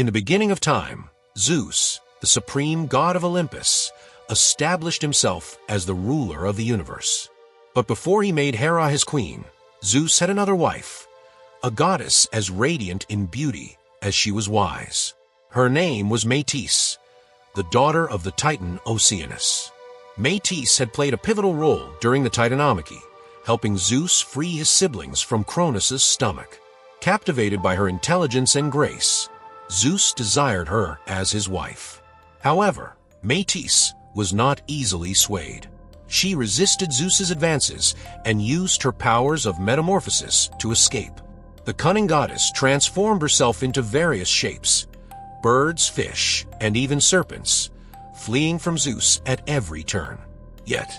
In the beginning of time, Zeus, the supreme god of Olympus, established himself as the ruler of the universe. But before he made Hera his queen, Zeus had another wife, a goddess as radiant in beauty as she was wise. Her name was Metis, the daughter of the Titan Oceanus. Metis had played a pivotal role during the Titanomachy, helping Zeus free his siblings from Cronus' stomach. Captivated by her intelligence and grace, Zeus desired her as his wife. However, Metis was not easily swayed. She resisted Zeus's advances and used her powers of metamorphosis to escape. The cunning goddess transformed herself into various shapes, birds, fish, and even serpents, fleeing from Zeus at every turn. Yet,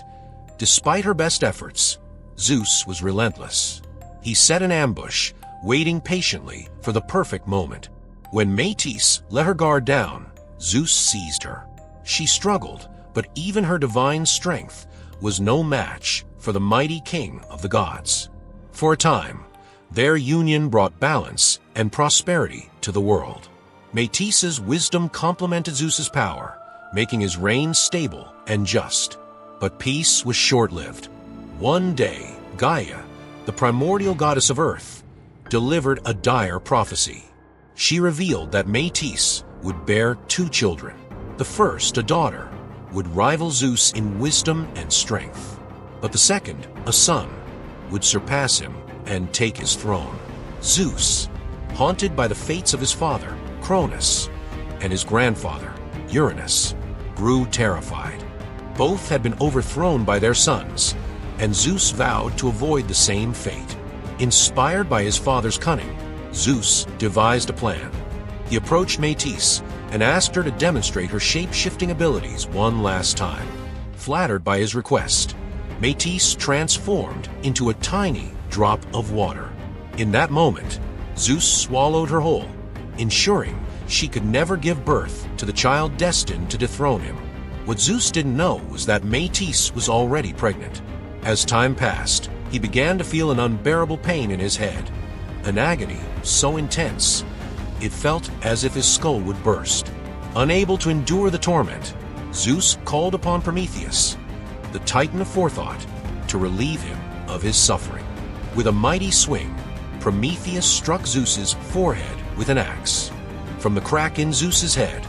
despite her best efforts, Zeus was relentless. He set an ambush, waiting patiently for the perfect moment. When Metis let her guard down, Zeus seized her. She struggled, but even her divine strength was no match for the mighty king of the gods. For a time, their union brought balance and prosperity to the world. Metis's wisdom complemented Zeus's power, making his reign stable and just. But peace was short-lived. One day, Gaia, the primordial goddess of Earth, delivered a dire prophecy. She revealed that Metis would bear 2 children. The first, a daughter, would rival Zeus in wisdom and strength. But the second, a son, would surpass him and take his throne. Zeus, haunted by the fates of his father, Cronus, and his grandfather, Uranus, grew terrified. Both had been overthrown by their sons, and Zeus vowed to avoid the same fate. Inspired by his father's cunning, Zeus devised a plan. He approached Metis and asked her to demonstrate her shape-shifting abilities one last time. Flattered by his request, Metis transformed into a tiny drop of water. In that moment, Zeus swallowed her whole, ensuring she could never give birth to the child destined to dethrone him. What Zeus didn't know was that Metis was already pregnant. As time passed, he began to feel an unbearable pain in his head, an agony so intense it felt as if his skull would burst. Unable to endure the torment, Zeus called upon Prometheus, the Titan of forethought, to relieve him of his suffering. With a mighty swing, Prometheus struck Zeus's forehead with an axe. From the crack in Zeus's head,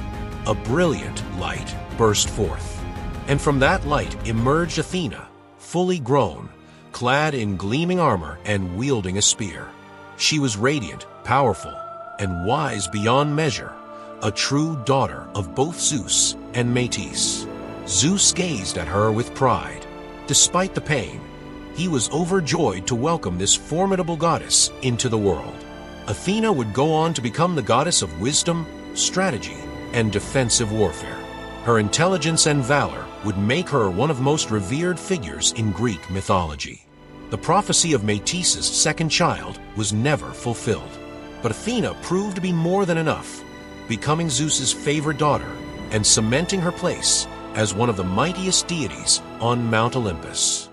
a brilliant light burst forth. And from that light emerged Athena, fully grown, clad in gleaming armor and wielding a spear. She was radiant, powerful, and wise beyond measure, a true daughter of both Zeus and Metis. Zeus gazed at her with pride. Despite the pain, he was overjoyed to welcome this formidable goddess into the world. Athena would go on to become the goddess of wisdom, strategy, and defensive warfare. Her intelligence and valor would make her one of the most revered figures in Greek mythology. The prophecy of Metis' second child was never fulfilled. But Athena proved to be more than enough, becoming Zeus's favorite daughter and cementing her place as one of the mightiest deities on Mount Olympus.